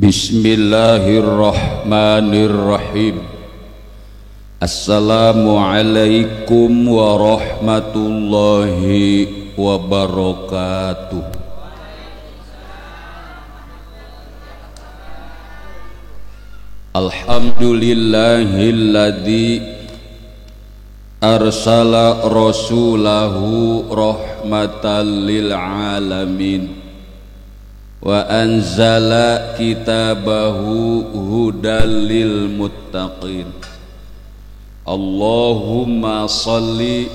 Bismillahirrahmanirrahim. Assalamualaikum warahmatullahi wabarakatuh. Alhamdulillahilladzi arsala rasulahu rahmatan lil alamin wa anzala kitabahu hudal lil muttaqin. Allahumma salli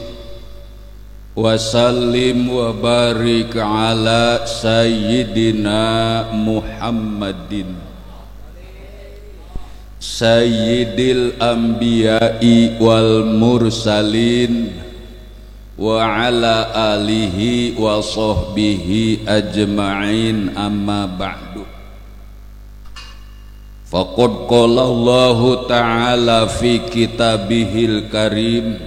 wa sallim wa barik ala sayyidina Muhammadin sayyidil anbiya'i wal mursalin wa ala alihi wa sahbihi ajma'in, amma ba'du. Faqad qala Allah ta'ala fi kitabihil karim,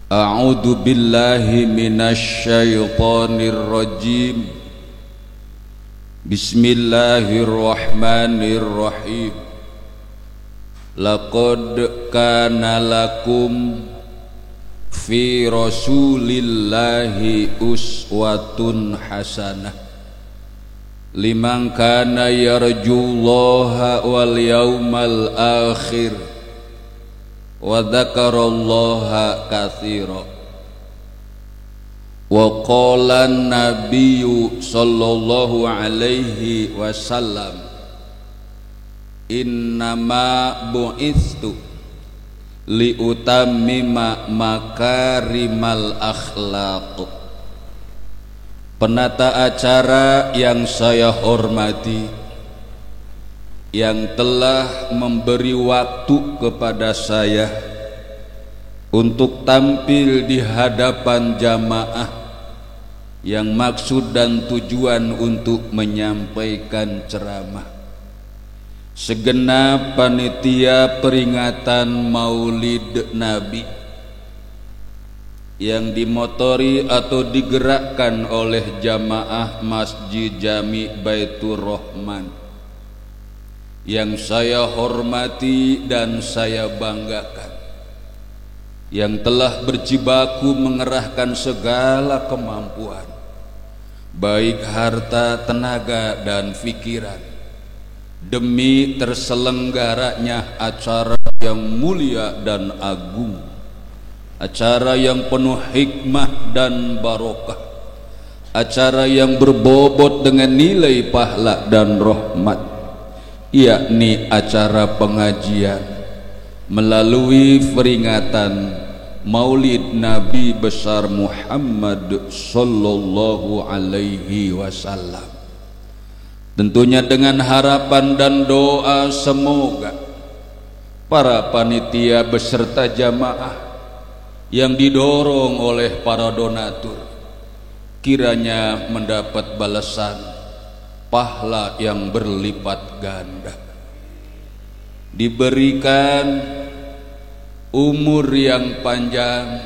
a'udzu billahi minasy syaithanir rajim. Bismillahirrahmanirrahim. Laqad kana lakum fi rasulillahi uswatun hasanah liman kana yarjullaha wal yawmal akhir wa dzakarallaha katsira. Wa qala an-nabiyyu sallallahu alaihi wasallam, innama bu'istu li utammima makarimal akhlaq. Penata acara yang saya hormati, yang telah memberi waktu kepada saya untuk tampil di hadapan jamaah yang maksud dan tujuan untuk menyampaikan ceramah. Segenap panitia peringatan Maulid Nabi yang dimotori atau digerakkan oleh jamaah Masjid Jami Baitur Rahman, yang saya hormati dan saya banggakan, yang telah berjibaku mengerahkan segala kemampuan, baik harta, tenaga, dan pikiran, demi terselenggaranya acara yang mulia dan agung, acara yang penuh hikmah dan barokah, acara yang berbobot dengan nilai pahala dan rahmat, yakni acara pengajian melalui peringatan Maulid Nabi besar Muhammad sallallahu alaihi wasallam. Tentunya dengan harapan dan doa semoga para panitia beserta jamaah yang didorong oleh para donatur kiranya mendapat balasan pahala yang berlipat ganda, diberikan umur yang panjang,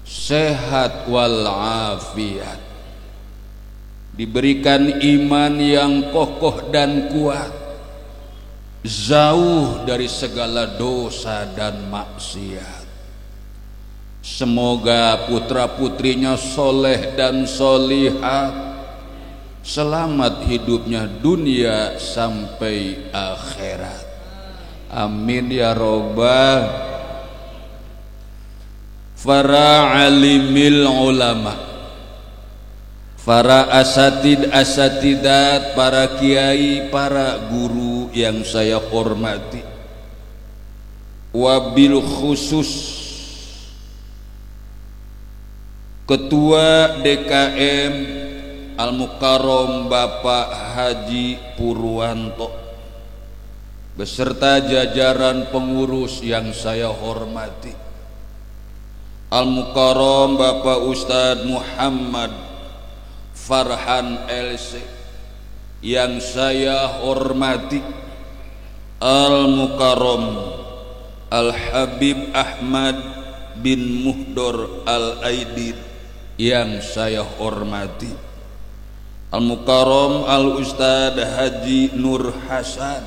sehat walafiat, diberikan iman yang kokoh dan kuat, jauh dari segala dosa dan maksiat. Semoga putra putrinya soleh dan solihat, selamat hidupnya dunia sampai akhirat. Amin ya robbal. Para alimil ulama, para asatidat, para kiai, para guru yang saya hormati, wabil khusus Ketua DKM Al-Mukarram Bapak Haji Purwanto beserta jajaran pengurus yang saya hormati, Al-Mukarram Bapak Ustadz Muhammad Farhan LC yang saya hormati, Al-Mukarram Al-Habib Ahmad bin Muhdor Al-Aidid yang saya hormati, Al-Mukarram Al-Ustad Haji Nur Hasan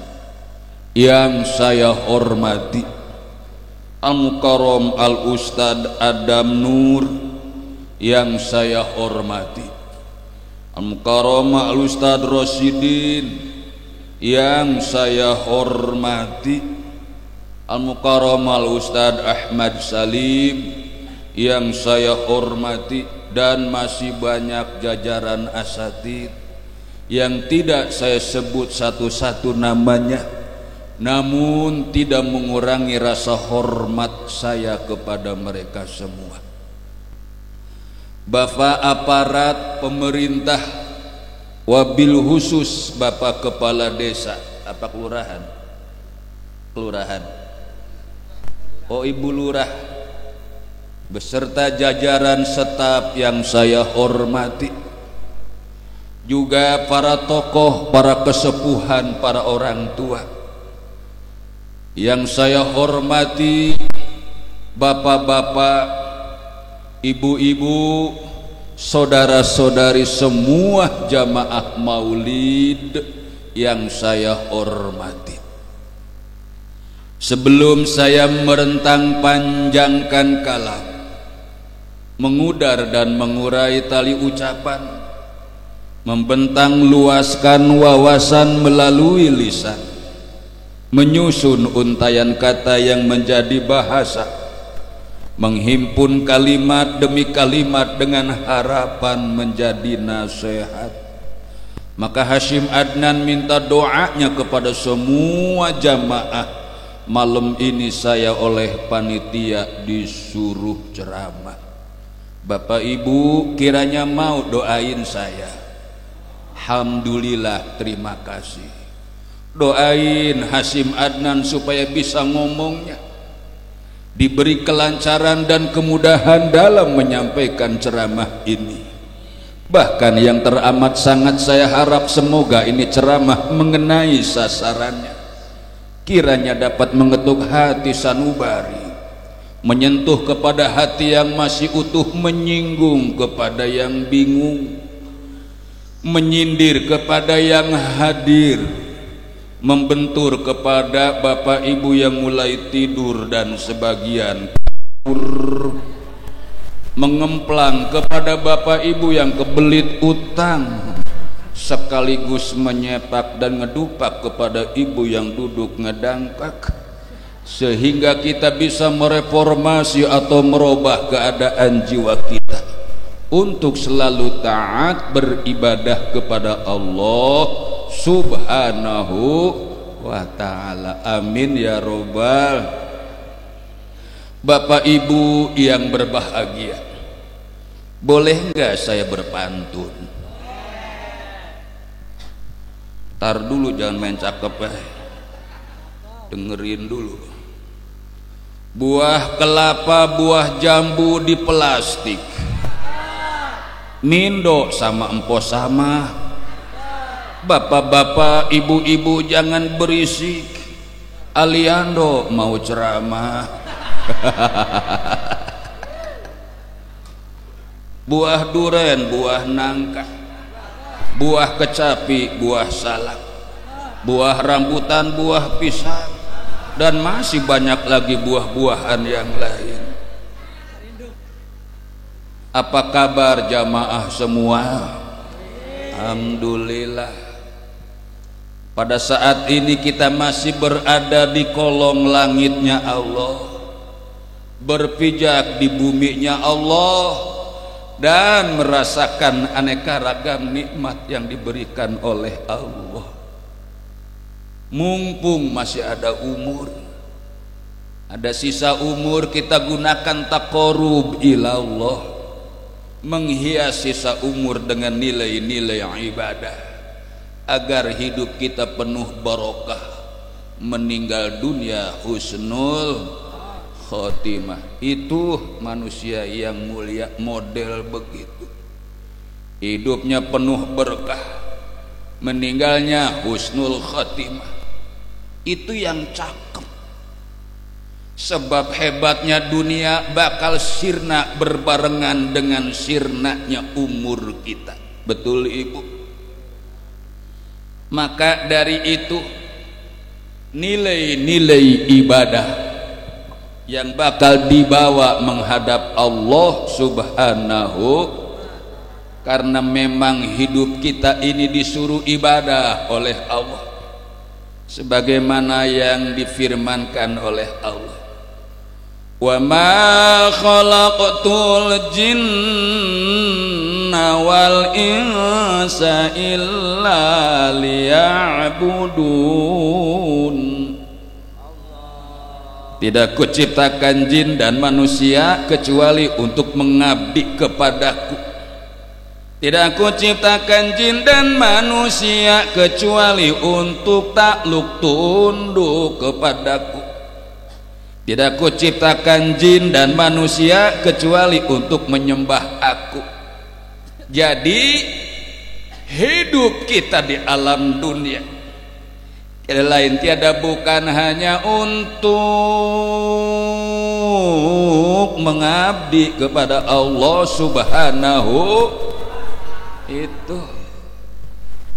yang saya hormati, Al-Mukarram Al-Ustad Adam Nur yang saya hormati, Al-Mukarram Al-Ustad Rosidin yang saya hormati, Al-Mukarram Al-Ustad Ahmad Salim yang saya hormati, dan masih banyak jajaran asatid yang tidak saya sebut satu-satu namanya, namun tidak mengurangi rasa hormat saya kepada mereka semua. Bapak aparat pemerintah, wabil khusus Bapak Kepala Desa, apa kelurahan? Kelurahan. Oh, Ibu Lurah beserta jajaran staf yang saya hormati, juga para tokoh, para kesepuhan, para orang tua yang saya hormati, bapak-bapak, ibu-ibu, saudara-saudari semua jamaah maulid yang saya hormati. Sebelum saya merentang panjangkan kalam, mengudar dan mengurai tali ucapan, membentang luaskan wawasan melalui lisan, menyusun untayan kata yang menjadi bahasa, menghimpun kalimat demi kalimat dengan harapan menjadi nasihat, maka Hashim Adnan minta doanya kepada semua jamaah. Malam ini saya oleh panitia disuruh ceramah. Bapak Ibu kiranya mau doain saya. Alhamdulillah, terima kasih. Doain Hashim Adnan supaya bisa ngomongnya, diberi kelancaran dan kemudahan dalam menyampaikan ceramah ini. Bahkan yang teramat sangat saya harap semoga ini ceramah mengenai sasarannya, kiranya dapat mengetuk hati sanubari, menyentuh kepada hati yang masih utuh, menyinggung kepada yang bingung, menyindir kepada yang hadir, membentur kepada bapak ibu yang mulai tidur dan sebagian kabur, mengemplang kepada bapak ibu yang kebelit utang, sekaligus menyepak dan ngedupak kepada ibu yang duduk ngedangkak, sehingga kita bisa mereformasi atau merubah keadaan jiwa kita untuk selalu taat beribadah kepada Allah Subhanahu wa ta'ala. Amin ya robbal. Bapak Ibu yang berbahagia, boleh nggak saya berpantun? Tar dulu, jangan main cakep dengerin dulu. Buah kelapa, buah jambu di plastik, Mindo sama empo sama. Bapak-bapak, ibu-ibu jangan berisik, Aliando mau ceramah. Buah duren, buah nangka, buah kecapi, buah salak, buah rambutan, buah pisang, dan masih banyak lagi buah-buahan yang lain. Apa kabar jamaah semua? Alhamdulillah. Pada saat ini kita masih berada di kolong langitnya Allah, berpijak di buminya Allah, dan merasakan aneka ragam nikmat yang diberikan oleh Allah. Mumpung masih ada umur, ada sisa umur, kita gunakan taqarrub ilallah, menghias sisa umur dengan nilai-nilai ibadah, agar hidup kita penuh barokah, meninggal dunia husnul khotimah. Itu manusia yang mulia, model begitu, hidupnya penuh berkah, meninggalnya husnul khotimah. Itu yang cakep. Sebab hebatnya dunia bakal sirna berbarengan dengan sirnanya umur kita. Betul Ibu? Maka dari itu nilai-nilai ibadah yang bakal dibawa menghadap Allah Subhanahu, karena memang hidup kita ini disuruh ibadah oleh Allah sebagaimana yang difirmankan oleh Allah, wa ma khalaqtul jinna wal insa illa liya'budun. Tidak kuciptakan jin dan manusia kecuali untuk mengabdi kepadaku. Tidak kuciptakan jin dan manusia kecuali untuk takluk tunduk kepadaku. Tidak kuciptakan jin dan manusia kecuali untuk menyembah aku. Jadi hidup kita di alam dunia lain tiada bukan hanya untuk mengabdi kepada Allah Subhanahu itu,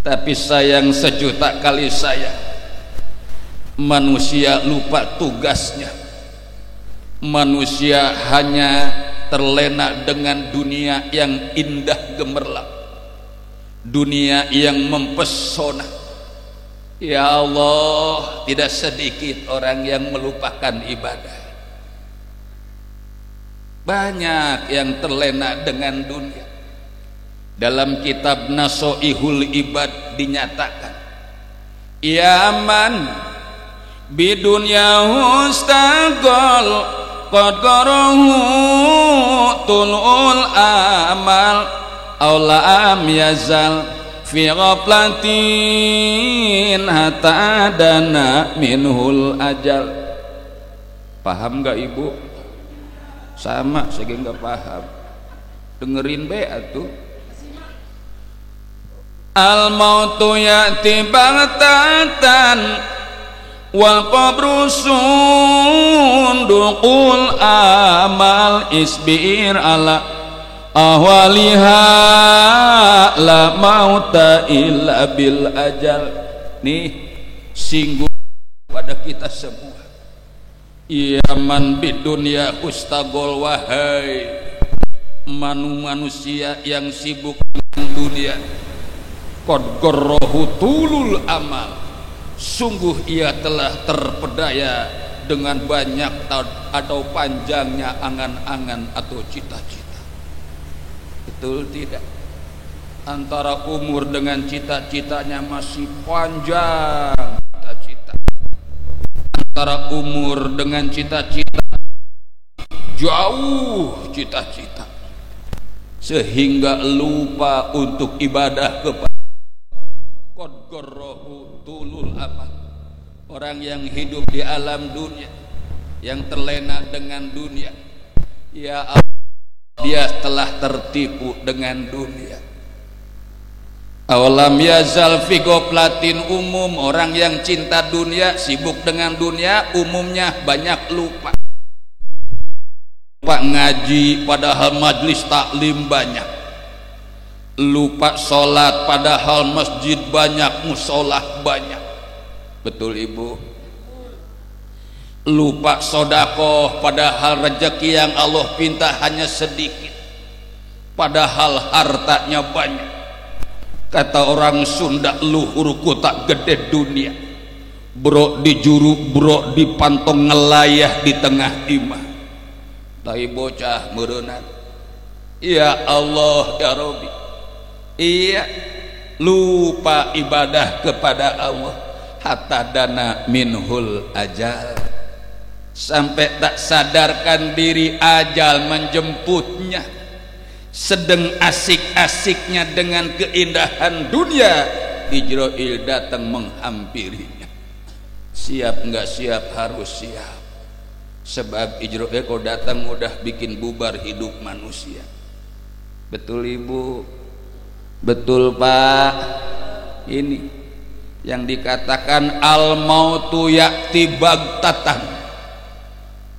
tapi sayang sejuta kali sayang manusia lupa tugasnya. Manusia hanya terlena dengan dunia yang indah gemerlap, dunia yang mempesona. Ya Allah, tidak sedikit orang yang melupakan ibadah. Banyak yang terlena dengan dunia. Dalam kitab Nasoihul Ibad dinyatakan, ya man bidunya hustagol qad qarahu tulul amal aulam yazal fi ghaflatin hatta dana minhul ajal. Paham gak ibu? Sama, saya gak paham. Dengerin be atuh. Al mautu ya'ti baghtatan wal qabru sunduqul amal isbir ala ahwaliha la mauta illa bil ajal. Nih singgung pada kita semua. Yaman bidunya ustagol, wahai manusia yang sibuk dengan dunia, qad gharrahu tulul amal, sungguh ia telah terpedaya dengan banyak atau panjangnya angan-angan atau cita-cita. Betul tidak? Antara umur dengan cita-citanya masih panjang cita-cita. Antara umur dengan cita-cita jauh cita-cita, sehingga lupa untuk ibadah kepada qad gharrahu tulul amal. Orang yang hidup di alam dunia, yang terlena dengan dunia, ya Allah, dia telah tertipu dengan dunia. Awalam yazal fi ghaflatin, umum orang yang cinta dunia, sibuk dengan dunia, umumnya banyak lupa. Lupa ngaji padahal majlis taklim banyak. Lupa sholat padahal masjid banyak, musolah banyak. Betul ibu? Lupa sodakoh padahal rezeki yang Allah pinta hanya sedikit, padahal hartanya banyak. Kata orang Sunda, luhurku tak gede dunia, bro di juru bro di pantong ngelayah di tengah imah. Tai bocah merenang, ya Allah ya Rabbi, iya lupa ibadah kepada Allah, hatta dana minhul ajal, sampai tak sadarkan diri ajal menjemputnya. Sedang asik-asiknya dengan keindahan dunia, Ijrail datang menghampirinya. Siap nggak siap? Harus siap. Sebab Ijrail kalau datang udah bikin bubar hidup manusia. Betul ibu? Betul pak? Ini yang dikatakan al mautu ya'ti baghtatan,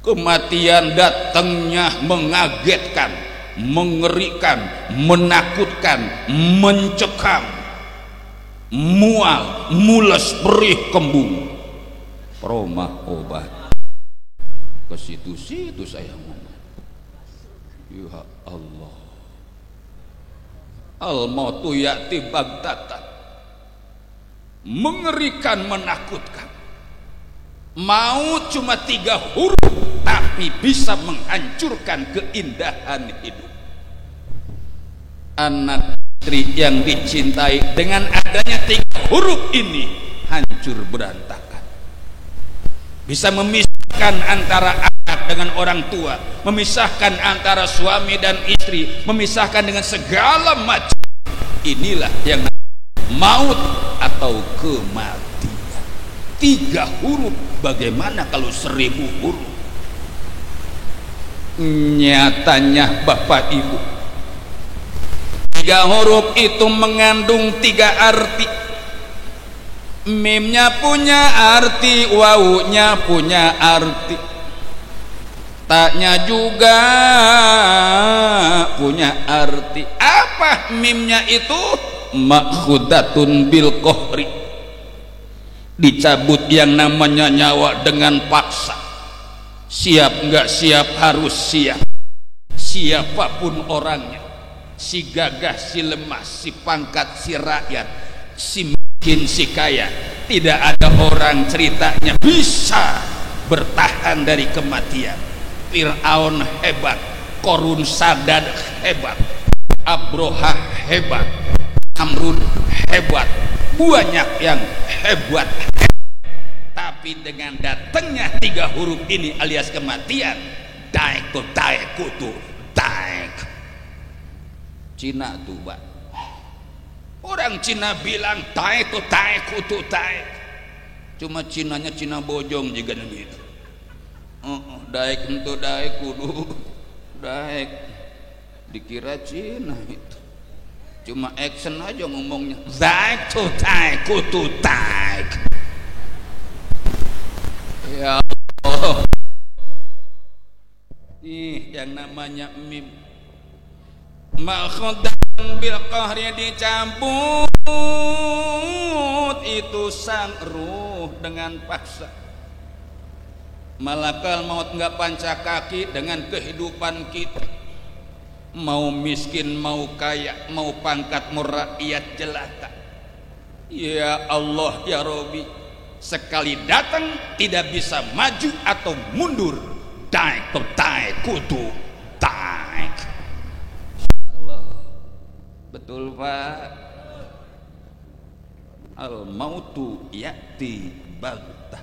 kematian datangnya mengagetkan, mengerikan, menakutkan, mencekam. mual, mules, perih, kembung, peromah obat. Ke situ-situ saya ngomong. Ya Allah, al-mautu ya'ti baghtatan, mengerikan, menakutkan. Maut cuma 3 huruf tapi bisa menghancurkan keindahan hidup. Anak istri yang dicintai dengan adanya 3 huruf ini hancur berantakan. Bisa memisahkan antara anak dengan orang tua, memisahkan antara suami dan istri, memisahkan dengan segala macam. Inilah yang maut atau kematian. 3 huruf, bagaimana kalau 1000 huruf? Nyatanya Bapak Ibu, 3 huruf itu mengandung 3 arti. Mimnya punya arti, wawunya punya arti, taknya juga punya arti. Apa mimnya itu? Makhudatun bil kohri, dicabut yang namanya nyawa dengan paksa. Siap nggak siap harus siap, siapapun orangnya, si gagah, si lemah, si pangkat, si rakyat, si miskin, si kaya, tidak ada orang ceritanya bisa bertahan dari kematian. Fir'aun hebat, Korun Sadad hebat, Abroha hebat, Amrun hebat, banyak yang hebat. Tapi dengan datangnya 3 huruf ini alias kematian, daek tu daek kutu daek. Cina tuh Pak, orang Cina bilang daek tu daek kutu daek, cuma Cinanya Cina bojong juga gitu. Daek itu daek kudu daek, dikira Cina itu, cuma action aja ngomongnya daek tu daek kutu daek. Ya Allah, yang namanya mim makhudan bil qahri, dicabut itu sang ruh dengan paksa. Malakal maut nggak panca kaki dengan kehidupan kita, mau miskin mau kaya, mau pangkat mau rakyat jelata. Ya Allah ya Robi, sekali datang tidak bisa maju atau mundur. Daik to daik kutu daik. Allah, betul Pak. Al mautu ya'ti baghtah,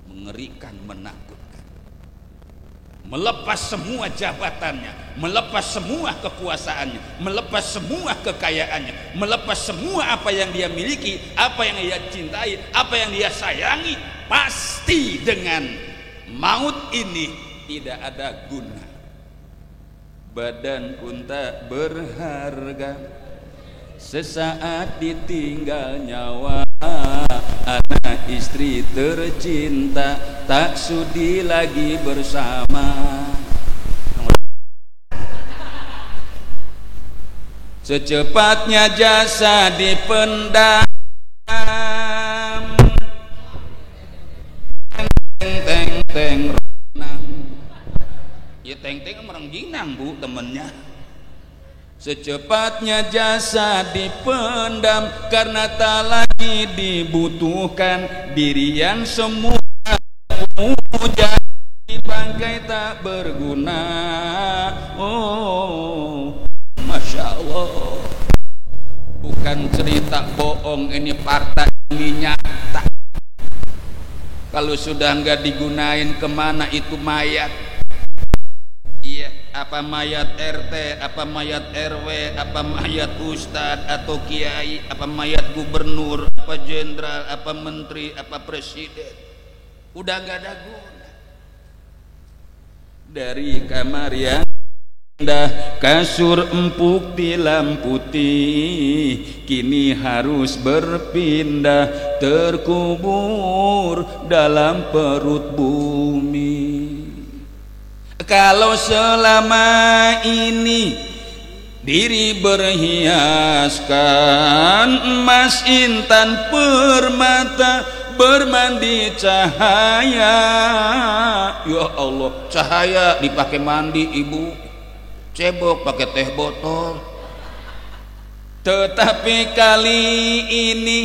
mengerikan, menakutkan. Melepas semua jabatannya, melepas semua kekuasaannya, melepas semua kekayaannya, melepas semua apa yang dia miliki, apa yang dia cintai, apa yang dia sayangi. Pasti dengan maut ini tidak ada guna. Badan pun tak berharga, sesaat ditinggal nyawa. Anak istri tercinta tak sudi lagi bersama. Secepatnya jasa dipendam, teng renang. Ya teng merengginang Bu temennya. Secepatnya jasa dipendam karena tak lagi dibutuhkan. Dirian semua puja, bangkai tak berguna. Oh, Masya Allah, bukan cerita bohong, ini fakta, ini nyata. Kalau sudah nggak digunain, kemana itu mayat? Iya, apa mayat RT, apa mayat RW, apa mayat ustadz atau kiai, apa mayat gubernur, apa jenderal, apa menteri, apa presiden, udah nggak ada guna. Dari kamar yang indah, kasur empuk tilam putih, kini harus berpindah, terkubur dalam perut bumi. Kalau selama ini diri berhiaskan emas intan permata bermandi cahaya. Ya Allah, cahaya dipakai mandi ibu, cebok pakai teh botol. Tetapi kali ini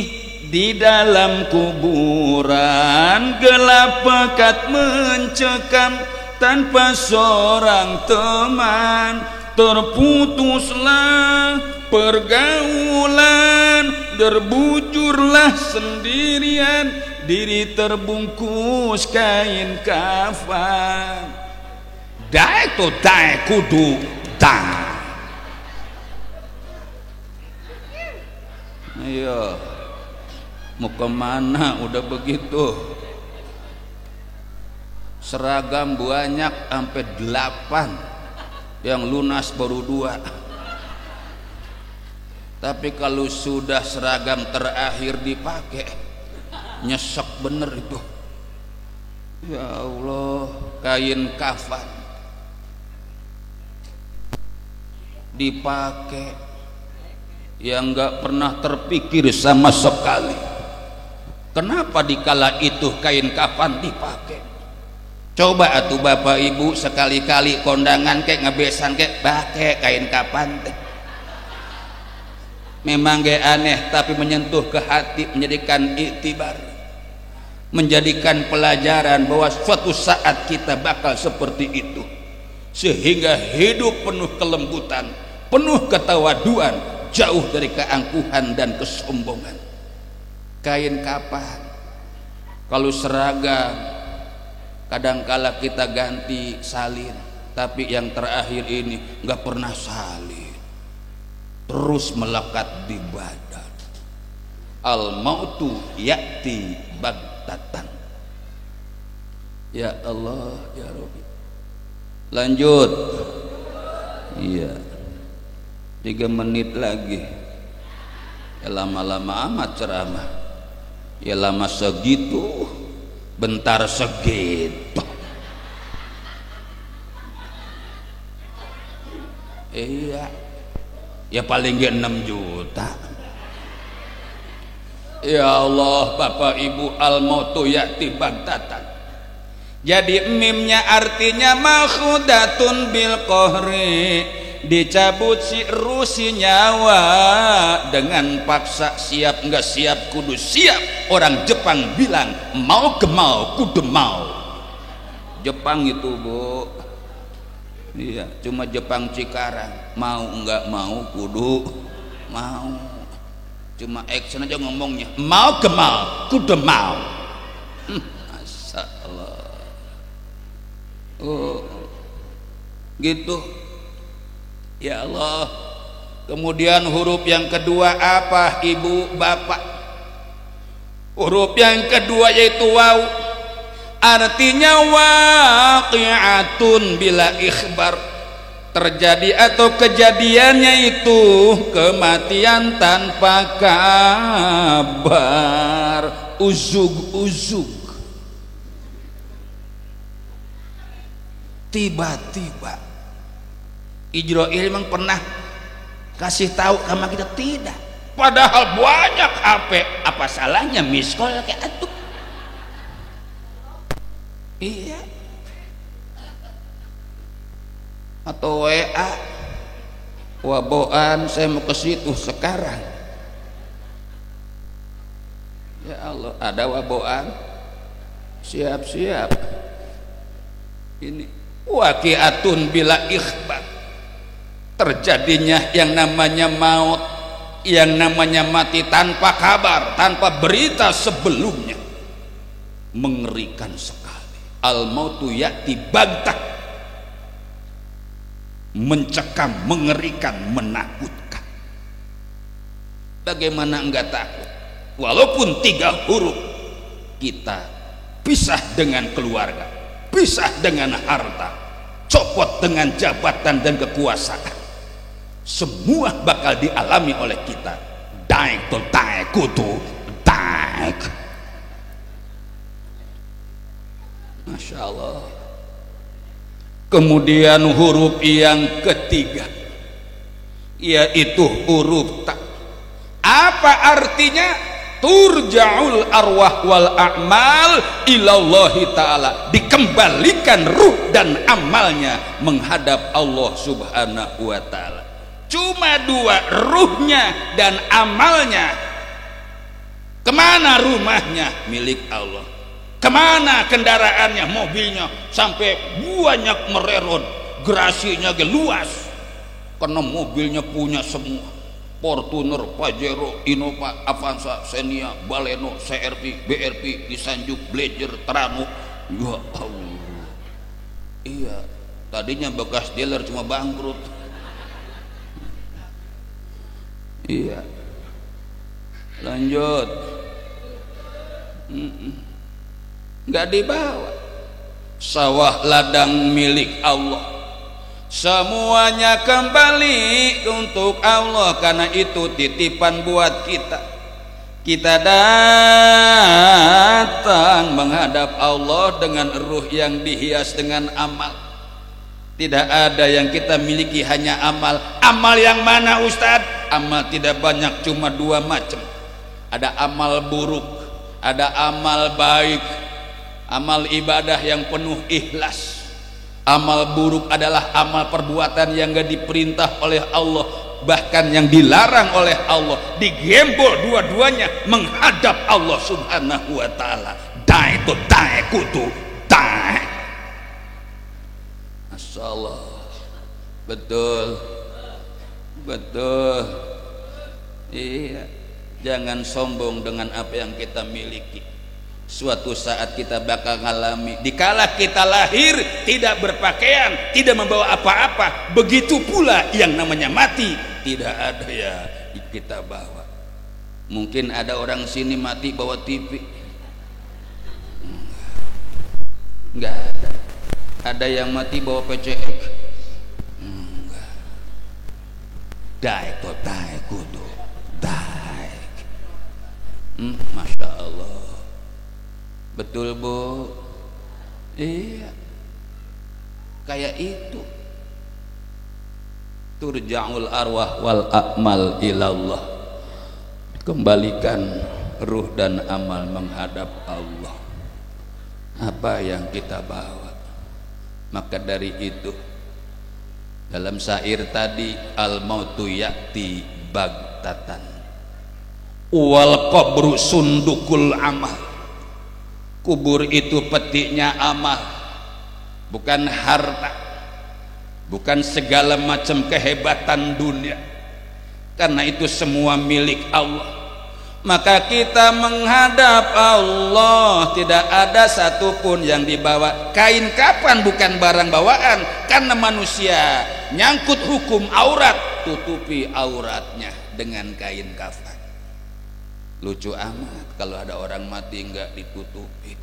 di dalam kuburan gelap pekat mencekam tanpa seorang teman. Terputuslah pergaulan, terbujurlah sendirian, diri terbungkus kain kafan. Daek to daek kudu daek. Ayo, mau kemana udah begitu? Seragam banyak sampai 8, yang lunas baru 2. Tapi kalau sudah seragam terakhir dipakai, nyesek bener itu. Ya Allah, kain kafan dipakai yang nggak pernah terpikir sama sekali. Kenapa dikala itu kain kafan dipakai? Coba atuh bapak ibu sekali-kali kondangan kek ngebesan kek pakai kain kafan teh. Memang gak aneh, tapi menyentuh ke hati, menjadikan iktibar, menjadikan pelajaran bahwa suatu saat kita bakal seperti itu, sehingga hidup penuh kelembutan, penuh ketawaduan, jauh dari keangkuhan dan kesombongan. Kain kafan, kalau seragam kadangkala kita ganti salin, tapi yang terakhir ini nggak pernah salin, terus melekat di badan. Al mautu ya'ti baghtatan. Ya Allah ya Rabbi. Lanjut. Iya, 3 menit lagi. Ya lama-lama amat ceramah. Ya lama segitu, bentar segitu. Iya, ya paling gak 6 juta. Ya Allah Bapak Ibu, al mautu ya'ti baghtatan. Jadi mimnya artinya makhudatun bil qahri, dicabut si rusi nyawa dengan paksa. Siap nggak siap kudu siap. Orang Jepang bilang mau ke mau kudu mau. Jepang itu bu, iya, cuma Jepang Cikarang, mau nggak mau kudu mau. Cuma action aja ngomongnya, mau ke mau kudu mau. Masya Allah. Oh gitu. Ya Allah. Kemudian huruf yang kedua apa ibu bapak? Huruf yang kedua yaitu waw, artinya waqi'atun bila ikhbar, terjadi atau kejadiannya itu kematian tanpa kabar. Uzug-uzug, tiba-tiba. Ijroil memang pernah kasih tahu sama kita? Tidak. Padahal banyak HP, apa salahnya miss call kayak atuh? Iya. Atau WA, waboan saya mau ke situ sekarang. Ya Allah, ada waboan, siap-siap. Ini waqi'atun bila ikhbar, terjadinya yang namanya maut, yang namanya mati tanpa kabar, tanpa berita sebelumnya. Mengerikan sekali. Al mautu ya'ti baghtah, mencekam, mengerikan, menakutkan. Bagaimana enggak takut? Walaupun 3 huruf, kita pisah dengan keluarga, pisah dengan harta, copot dengan jabatan dan kekuasaan, semua bakal dialami oleh kita. Daek to daek kutu daek. Masya Allah. Kemudian huruf yang ketiga yaitu huruf ta. Apa artinya? Turja'ul arwah wal a'mal ilallahi ta'ala, dikembalikan ruh dan amalnya menghadap Allah subhanahu wa ta'ala. Cuma dua, ruhnya dan amalnya. Kemana rumahnya? Milik Allah. Kemana kendaraannya, mobilnya? Sampai banyak mererot, gerasinya luas karena mobilnya punya semua. Fortuner, Pajero, Innova, Avanza, Xenia, Baleno, CRV, BRV, Isanjuk, Blazer, Terano. Ya Allah. Iya, tadinya bekas dealer cuma bangkrut. Iya. Lanjut. Nggak dibawa. Sawah ladang milik Allah. Semuanya kembali untuk Allah, karena itu titipan buat kita. Kita datang menghadap Allah dengan ruh yang dihias dengan amal. Tidak ada yang kita miliki hanya amal. Amal yang mana Ustadz? Amal tidak banyak, cuma dua macam. Ada amal buruk, ada amal baik. Amal ibadah yang penuh ikhlas. Amal buruk adalah amal perbuatan yang gak diperintah oleh Allah, bahkan yang dilarang oleh Allah, digembol dua-duanya menghadap Allah subhanahu wa ta'ala. Dae tu dae kutu dae. Masyaallah. Betul. Betul. Iya. Jangan sombong dengan apa yang kita miliki. Suatu saat kita bakal ngalami, dikala kita lahir tidak berpakaian, tidak membawa apa-apa, begitu pula yang namanya mati tidak ada ya kita bawa. Mungkin ada orang sini mati bawa TV? Enggak ada. Ada yang mati bawa PCX? Enggak. Daek to daek kudu daek. Masya Allah. Betul Bu? Iya, kayak itu. Turja'ul arwah wal a'mal ilallah, kembalikan ruh dan amal menghadap Allah. Apa yang kita bawa? Maka dari itu dalam syair tadi, al mautu ya'ti bagtatan wal qabru sundukul amal. Kubur itu petiknya amal, bukan harta, bukan segala macam kehebatan dunia, karena itu semua milik Allah. Maka kita menghadap Allah, tidak ada satupun yang dibawa. Kain kapan bukan barang bawaan, karena manusia nyangkut hukum aurat, tutupi auratnya dengan kain kafan. Lucu amat kalau ada orang mati nggak ditutupin.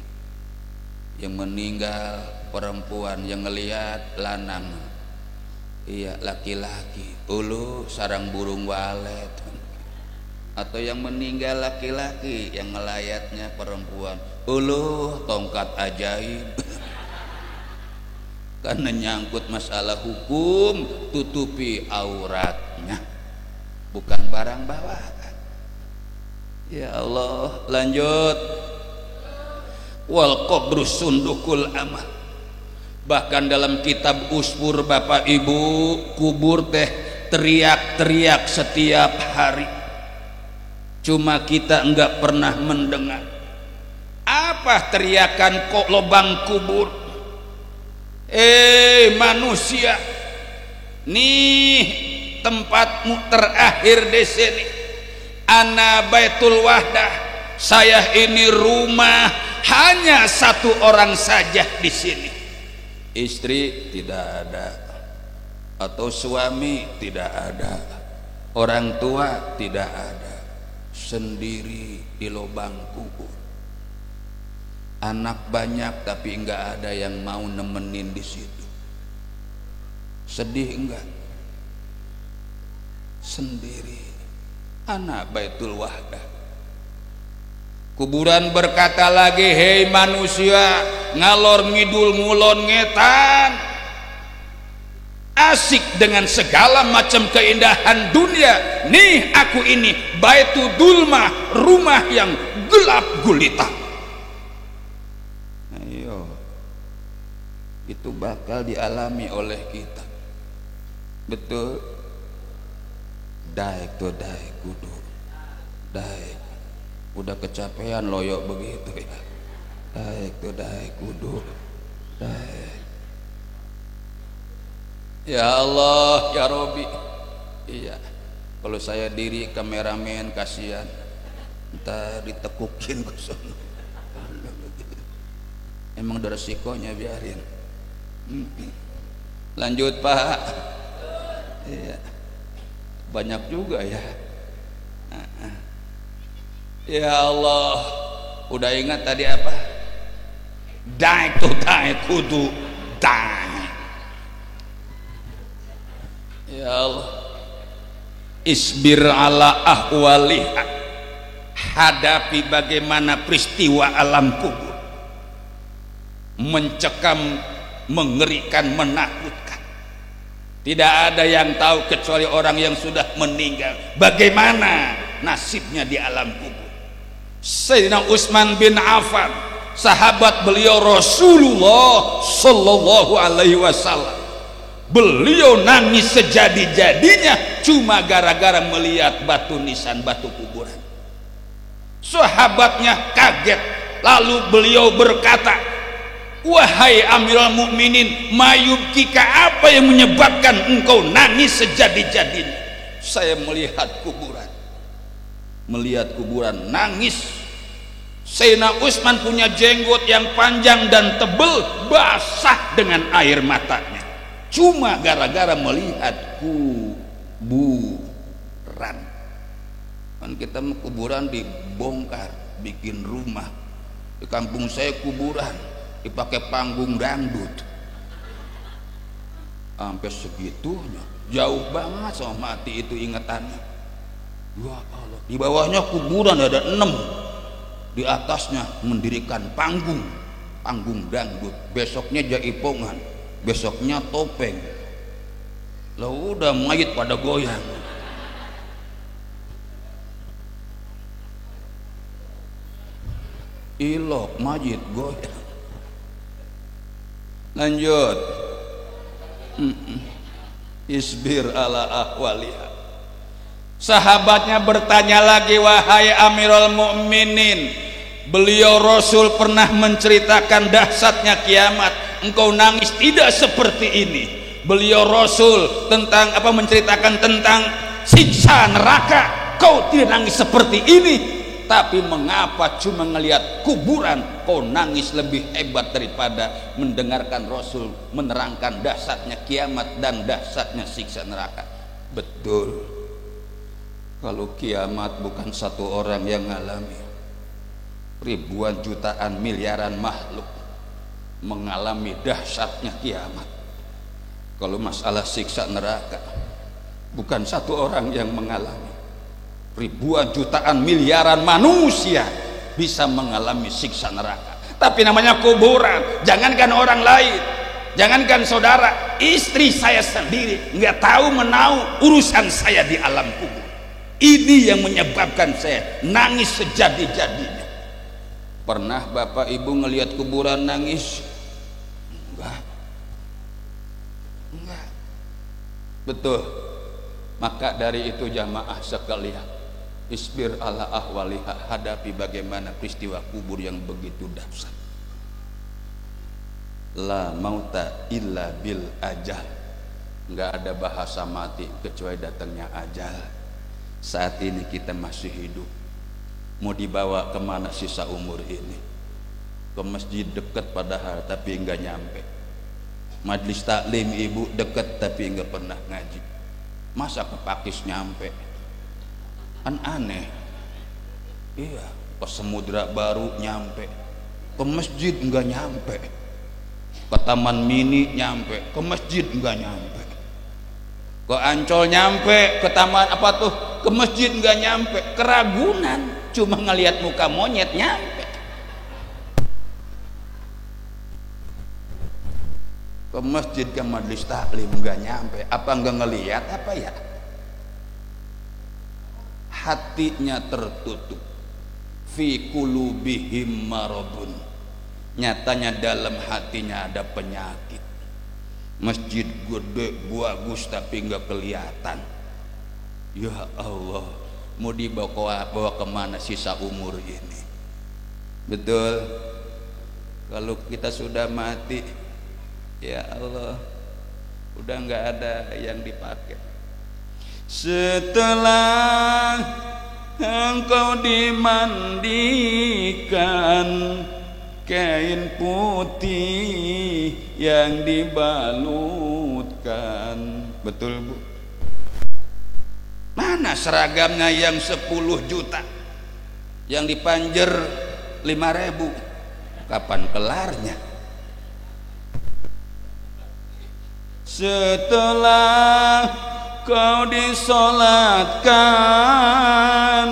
Yang meninggal perempuan, yang ngelihat lanang, iya laki-laki, ulu sarang burung walet. Atau yang meninggal laki-laki, yang ngelayatnya perempuan, ulu tongkat ajaib. Karena nyangkut masalah hukum, tutupi auratnya, bukan barang bawaan. Ya Allah, lanjut. Wal qabru sundukul amal. Bahkan dalam kitab Usfur Bapak Ibu, kubur teh teriak-teriak setiap hari. Cuma kita enggak pernah mendengar. Apa teriakan kok lubang kubur? Manusia, nih tempatmu terakhir di sini. Ana baitul wahdah, saya ini rumah hanya satu orang saja di sini. Istri tidak ada, atau suami tidak ada, orang tua tidak ada, sendiri di lubang kubur. Anak banyak tapi enggak ada yang mau nemenin di situ. Sedih enggak? Sendiri. Anak baitul wahdah. Kuburan berkata lagi, hei manusia, ngalor ngidul ngulon ngetan, asik dengan segala macam keindahan dunia. Nih aku ini Baitul Dulmah, rumah yang gelap gulita. Ayo, itu bakal dialami oleh kita. Betul. Daek tuh daek kudu daek, udah kecapean loyok begitu ya. Daek tuh daek kudu daek. Ya Allah ya Robi. Iya, kalau saya diri kameramen kasihan, entar ditekukin ke sono. Emang ada resikonya, biarin. Lanjut Pak. Iya, banyak juga ya. Ya Allah, udah ingat tadi apa? Daek tuh daek kudu daek. Ya Allah, isbir ala ahwaliha, hadapi bagaimana peristiwa alam kubur, mencekam, mengerikan, menakutkan. Tidak ada yang tahu kecuali orang yang sudah meninggal bagaimana nasibnya di alam kubur. Sayyidina Utsman bin Affan, sahabat beliau Rasulullah sallallahu alaihi wasallam, beliau nangis sejadi-jadinya cuma gara-gara melihat batu nisan, batu kuburan. Sahabatnya kaget, lalu beliau berkata, wahai Amirul Mukminin, mayubkika, apa yang menyebabkan engkau nangis sejadi-jadinya? Saya melihat kuburan, nangis. Sayyidina Utsman punya jenggot yang panjang dan tebal, basah dengan air matanya, cuma gara-gara melihat kuburan. Kan kita kuburan dibongkar, bikin rumah. Di kampung saya kuburan dipakai panggung dangdut, sampai segitunya, jauh banget sama mati itu ingatannya. Ya Allah, di bawahnya kuburan ada 6, di atasnya mendirikan panggung dangdut, besoknya jaipongan, besoknya topeng. Lah udah mayit pada goyang. Ilok mayit goyang. Lanjut. Isbir ala ahwaliha. Sahabatnya bertanya lagi, wahai Amirul Mukminin, beliau Rasul pernah menceritakan dahsyatnya kiamat, engkau nangis tidak seperti ini. Beliau Rasul menceritakan tentang siksa neraka, kau tidak nangis seperti ini. Tapi mengapa cuma melihat kuburan kau nangis lebih hebat daripada mendengarkan Rasul menerangkan dahsyatnya kiamat dan dahsyatnya siksa neraka? Betul, kalau kiamat bukan satu orang yang mengalami, ribuan jutaan miliaran makhluk mengalami dahsyatnya kiamat. Kalau masalah siksa neraka bukan satu orang yang mengalami, ribuan jutaan miliaran manusia bisa mengalami siksa neraka. Tapi namanya kuburan, jangankan orang lain, jangankan saudara, istri saya sendiri nggak tahu menau urusan saya di alam kubur. Ini yang menyebabkan saya nangis sejadi-jadinya. Pernah bapak ibu ngelihat kuburan nangis? Enggak. Betul. Maka dari itu jamaah sekalian, isbir ala ahwaliha, hadapi bagaimana peristiwa kubur yang begitu dahsyat. La mauta illa bil ajal. Enggak ada bahasa mati kecuali datangnya ajal. Saat ini kita masih hidup, mau dibawa kemana sisa umur ini? Ke masjid dekat padahal tapi enggak nyampe. Majelis taklim ibu dekat tapi enggak pernah ngaji. Masa ke Pakis nyampe? Kan aneh. Iya, ke Samudra Baru nyampe, ke masjid enggak nyampe. Ke Taman Mini nyampe, ke masjid enggak nyampe. Ke Ancol nyampe, ke taman ke masjid enggak nyampe. Ke Ragunan cuma ngelihat muka monyet nyampe. Ke ke masjid, ke majelis taklim nggak nyampe. Apa nggak ngelihat apa ya? Hatinya tertutup. Fi qulubihim maradun. Nyatanya dalam hatinya ada penyakit. Masjid gede bagus tapi nggak kelihatan. Ya Allah, mau dibawa kemana sisa umur ini? Betul. Kalau kita sudah mati, ya Allah, udah nggak ada yang dipakai. Setelah engkau dimandikan kain putih yang dibalutkan, betul Bu? Mana seragamnya yang 10 juta, yang dipanjer 5.000? Kapan kelarnya? Setelah kau disolatkan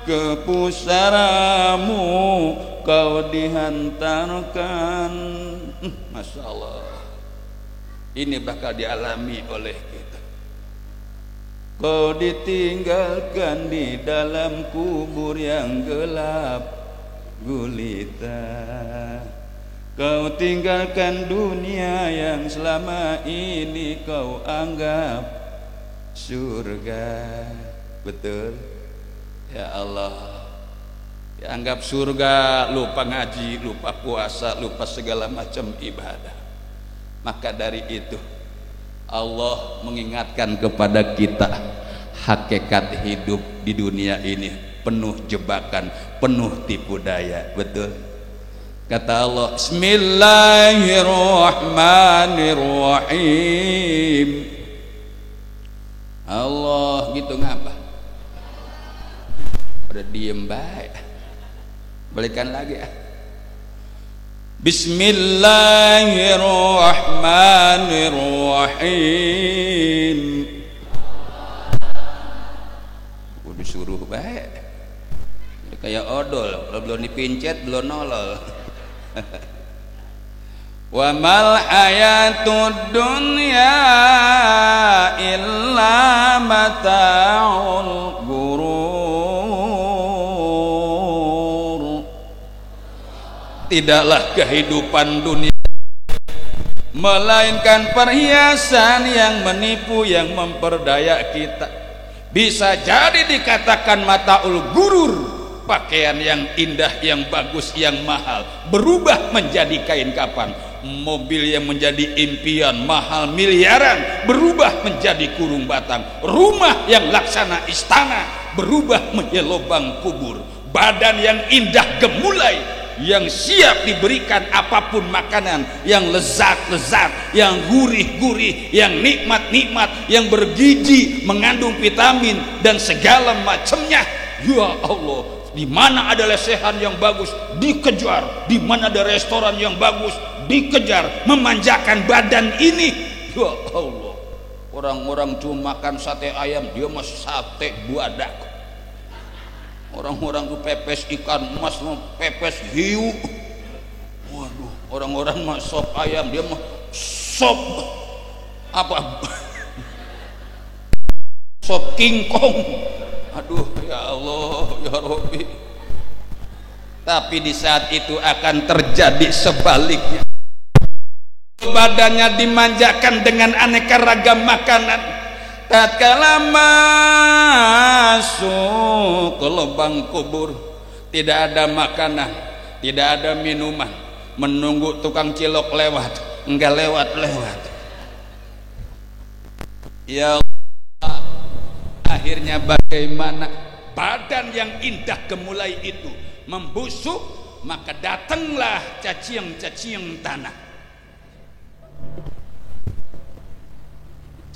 ke pusaramu, kau dihantarkan. Masya Allah, ini bakal dialami oleh kita. Kau ditinggalkan di dalam kubur yang gelap gulita. Kau tinggalkan dunia yang selama ini kau anggap surga. Betul? Ya Allah, anggap surga, lupa ngaji, lupa puasa, lupa segala macam ibadah. Maka dari itu Allah mengingatkan kepada kita, hakikat hidup di dunia ini penuh jebakan, penuh tipu daya. Betul? Kata Allah, Bismillahirrahmanirrahim. Allah gitu ngapa? Udah diem baik. Balikan lagi ya. Bismillahirrahmanirrahim. Udah suruh baik. Kayak odol, belum dipincet belum nolol. Wa mal hayatud dunya illa mata'ul ghurur. Tidaklah kehidupan dunia melainkan perhiasan yang menipu, yang memperdaya kita. Bisa jadi dikatakan mata'ul ghurur, pakaian yang indah, yang bagus, yang mahal berubah menjadi kain kapan. Mobil yang menjadi impian mahal miliaran berubah menjadi kurung batang. Rumah yang laksana istana berubah menjadi lubang kubur. Badan yang indah gemulai, yang siap diberikan apapun makanan, yang lezat-lezat, yang gurih-gurih, yang nikmat-nikmat, yang bergizi, mengandung vitamin dan segala macamnya. Ya Allah, di mana ada lesehan yang bagus dikejar, di mana ada restoran yang bagus dikejar, memanjakan badan ini. Ya Allah, orang-orang cuma makan sate ayam, dia mah sate badak. Orang-orang tuh pepes ikan emas, pepes hiu. Waduh, orang-orang mah sop ayam, dia mah sop apa? Sop kingkong. Aduh, ya Allah, ya Rabbi. Tapi di saat itu akan terjadi sebaliknya. Badannya dimanjakan dengan aneka ragam makanan. Tatkala masuk ke lubang kubur, tidak ada makanan, tidak ada minuman, menunggu tukang cilok lewat, enggak lewat-lewat. Ya Allah, akhirnya bagaimana? Badan yang indah gemulai itu membusuk, maka datanglah cacing-cacing tanah.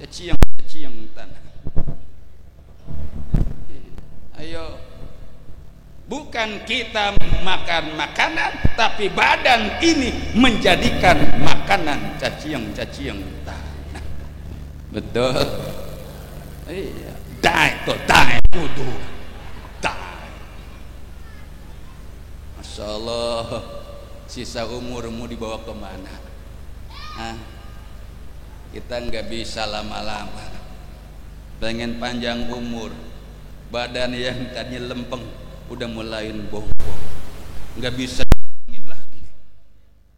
Cacing tanah. Ayo, bukan kita makan makanan, tapi badan ini menjadikan makanan cacing tanah. Betul? Iya. Die kudu die. Masya Allah, sisa umurmu dibawa kemana? Hah? Kita nggak bisa lama-lama. Pengen panjang umur, badan yang tadinya lempeng udah mulai bongkok, nggak bisa ingin lagi,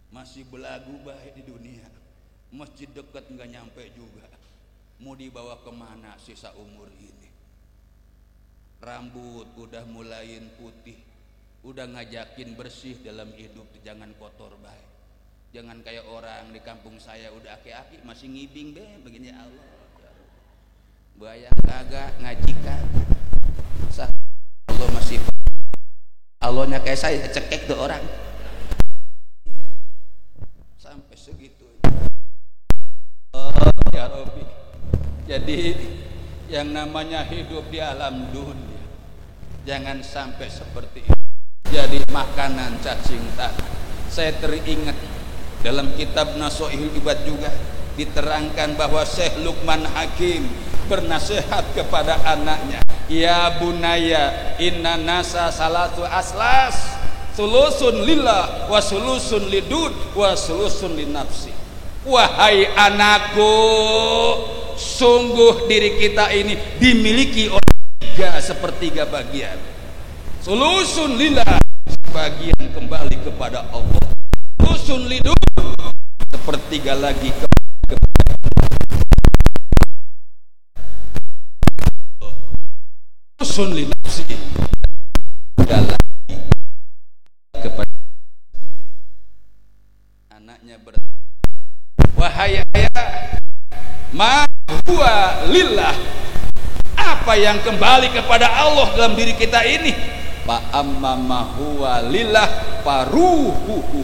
masih belagu baik di dunia, masjid dekat nggak nyampe juga, mau dibawa kemana sisa umur ini? Rambut udah mulai putih, udah ngajakin bersih dalam hidup, jangan kotor baik. Jangan kayak orang di kampung saya udah aki-aki masih ngibing deh begini. Allah bayang kagak ngaji kagak, Allah masih Allahnya kayak saya cekek tuh orang. Iya, sampai segitu. Oh ya Rabbi. Jadi yang namanya hidup di alam dunia jangan sampai seperti itu jadi makanan cacing tanah. Saya teringat dalam kitab Nasuhul Ibad juga diterangkan bahwa Syekh Luqman Hakim bernasihat kepada anaknya, ya bunaya inna nasa salatu aslas, sulusun lillah wa sulusun lidud wa sulusun linafsi. Wahai anakku, sungguh diri kita ini dimiliki oleh 3/3 bagian. Sulusun lillah, sebagian kembali kepada Allah. Sulusun lidud, 1/3 lagi sulusun linafsi, lagi kepada sendiri. Anaknya wahai ayah, ma huwa lillah, apa yang kembali kepada Allah dalam diri kita ini? Fa amma ma huwa lillah faruhuhu.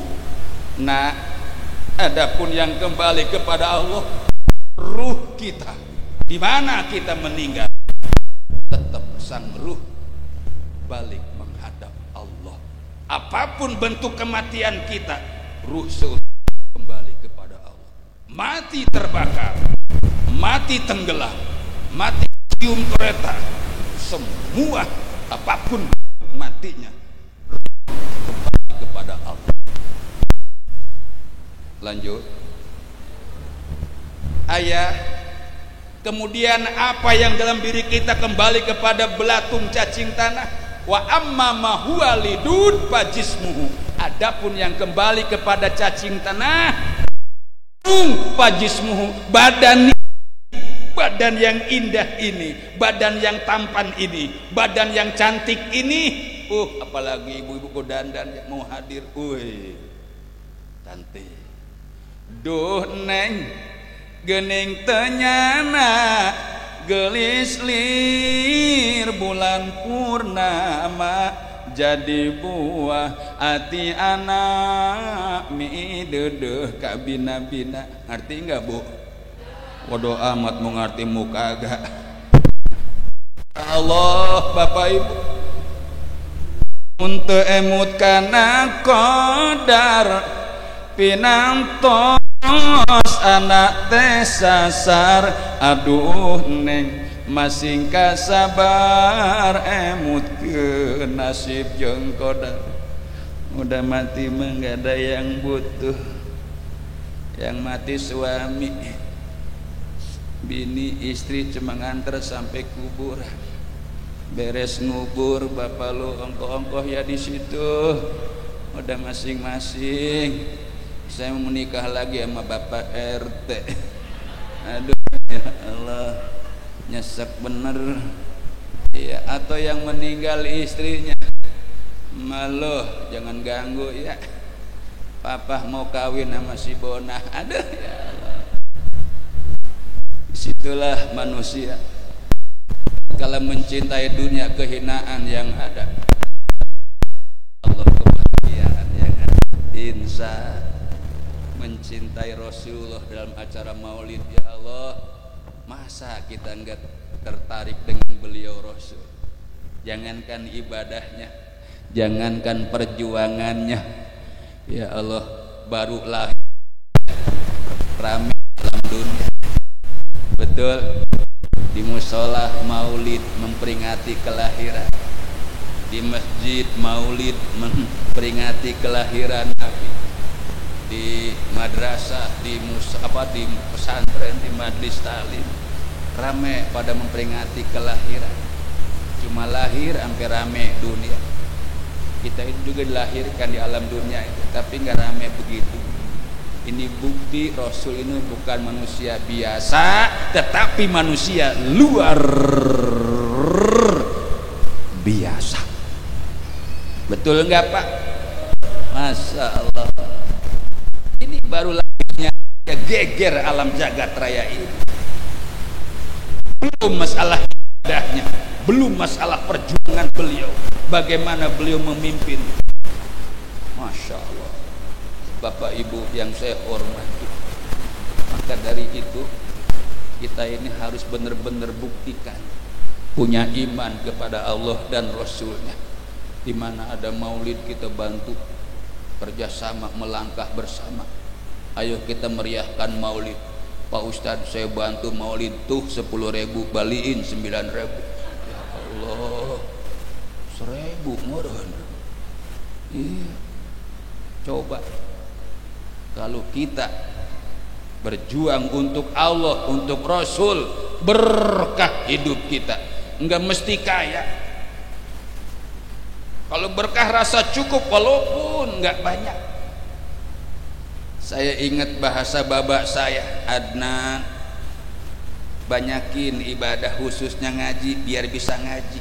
Nah, adapun yang kembali kepada Allah, ruh kita. Di mana kita meninggal, tetap sang ruh balik menghadap Allah. Apapun bentuk kematian kita, ruh kembali kepada Allah. Mati terbakar, mati tenggelam, mati cium kereta, semua apapun matinya kembali kepada Allah. Lanjut ayah. Kemudian apa yang dalam diri kita kembali kepada belatung cacing tanah. Wa amma ma huwa lidud fajismuhu. Adapun yang kembali kepada cacing tanah, fajismuhu, badan yang indah ini, badan yang tampan ini, badan yang cantik ini. Apalagi ibu-ibu dandan yang mau hadir, cantik. Duh neng, gening tenyana, gelis lir bulan purnama, jadi buah hati anak mi dedeh kabina-bina. Ngerti nggak bu? Waduh amat mau ngerti muka agak. Allah bapak ibu, untuk emut kana kodar pinantos anak teh sasar. Aduh neng masing kasabar emut ke nasib jeung kodar. Udah mati mah gak ada yang butuh, yang mati suami, bini istri cuma nganter sampai kuburan. Beres ngubur bapak lu ongkoh-ongkoh ya di situ. Udah masing-masing. Saya mau menikah lagi sama bapak RT. Aduh ya Allah, nyesek bener. Iya, atau yang meninggal istrinya, malu jangan ganggu ya. Papa mau kawin sama si Bona. Aduh ya Allah. Disitulah manusia kalau mencintai dunia kehinaan yang ada, Allah kebahagiaan yang ada. Insa mencintai Rasulullah dalam acara maulid, ya Allah, masa kita enggak tertarik dengan beliau Rasul? Jangankan ibadahnya, jangankan perjuangannya, ya Allah, baru lahir ramai dalam dunia. Betul, di musola maulid memperingati kelahiran, di masjid maulid memperingati kelahiran Nabi. di madrasah, di di pesantren, di majlis taklim rame pada memperingati kelahiran. Cuma lahir sampai rame dunia. Kita itu juga dilahirkan di alam dunia itu, tapi nggak rame begitu. Ini bukti Rasul ini bukan manusia biasa, tetapi manusia luar biasa. Betul nggak Pak? Masya Allah. Ini baru lahirnya geger alam jagat raya ini. Belum masalah ibadahnya, belum masalah perjuangan beliau, bagaimana beliau memimpin. Masya Allah. Bapak Ibu yang saya hormati, maka dari itu kita ini harus benar-benar buktikan punya iman kepada Allah dan Rasulnya. Di mana ada maulid kita bantu kerjasama, melangkah bersama. Ayo kita meriahkan maulid. Pak Ustadz saya bantu maulid tuh 10.000, baliin 9.000. Ya Allah, 1.000 murah. Iya. Coba kalau kita berjuang untuk Allah, untuk Rasul, berkah hidup kita. Enggak mesti kaya. Kalau berkah rasa cukup walaupun enggak banyak. Saya ingat bahasa babak saya, Adnan, banyakin ibadah khususnya ngaji biar bisa ngaji.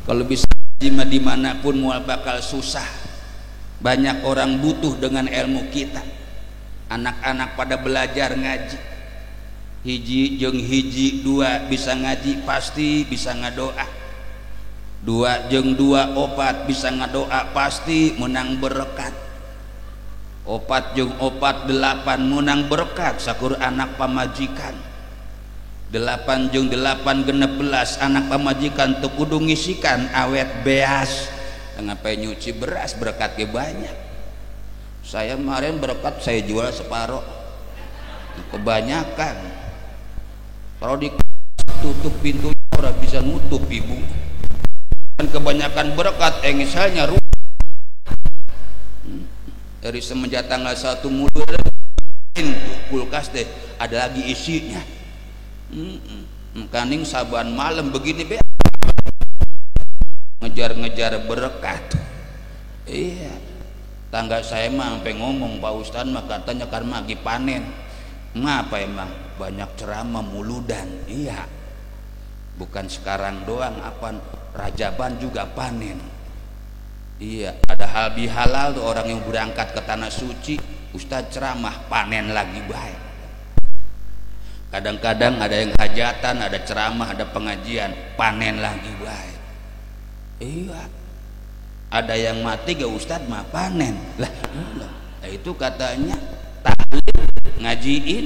Kalau bisa ngaji mah dimanapun mual bakal susah. Banyak orang butuh dengan ilmu kita. Anak-anak pada belajar ngaji. Hiji jeung hiji dua bisa ngaji pasti bisa ngadoa. 2 jeung 2 4 bisa ngadoa pasti menang berkat. 4 jeung 4 8 menang berkat sakur anak pamajikan. 8 jeung 8 genep 11 anak pamajikan teu kudu ngisikan awet beas. Ngapain nyuci beras berkatnya banyak. Saya kemarin berkat saya jual separuh, kebanyakan. Kalau ditutup pintunya orang bisa nutup ibu. Dan kebanyakan berkat misalnya dari semenjak tanggal 1 mulai kulkas deh ada lagi isinya. Mekaning saban malam begini be ngejar-ngejar berkat. Iya, tangga saya mah sampai ngomong, Pak Ustadz mah katanya karena lagi panen. Ngapa emang banyak ceramah muludan? Iya, bukan sekarang doang, apa Rajaban juga panen. Iya, ada hal bihalal tuh orang yang berangkat ke tanah suci, Ustadz ceramah panen lagi baik. Kadang-kadang ada yang hajatan, ada ceramah, ada pengajian, panen lagi baik. Iya, ada yang mati gak Ustadz mah panen lah. Itu katanya tahlil ngajiin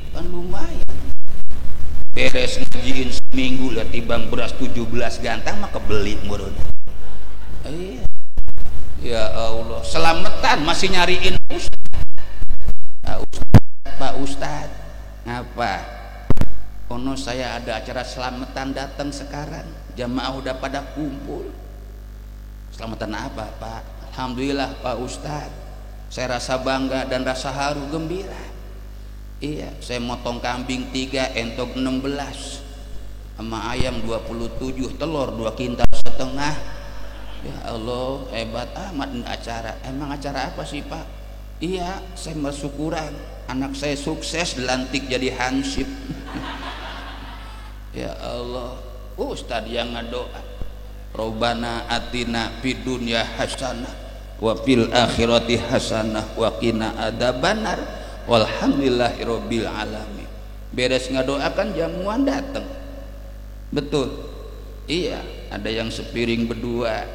kan lumayan. Beres ngajiin seminggu lah tibang beras 17 gantang mah kebeli murun. Iya. Ya Allah, selamatan masih nyariin Ustadz. Pak Ustadz, ngapa? Ono saya ada acara selamatan datang sekarang. Jamaah udah pada kumpul. Selamatan apa Pak? Alhamdulillah Pak Ustadz, saya rasa bangga dan rasa haru gembira. Iya, saya motong kambing 3, entok 16 sama ayam 27, telur 2,5 kintal. Ya Allah, hebat amat acara. Emang acara apa sih Pak? Iya, saya bersyukuran anak saya sukses dilantik jadi hansip. Ya Allah, Ustadz yang ngedoa, Robbana atina fid dunya hasanah wa fil akhirati hasanah wa qina adzabannar walhamdulillahirabbil alamin. Beres ngadoakan jamuan datang. Betul. Iya, ada yang sepiring berdua,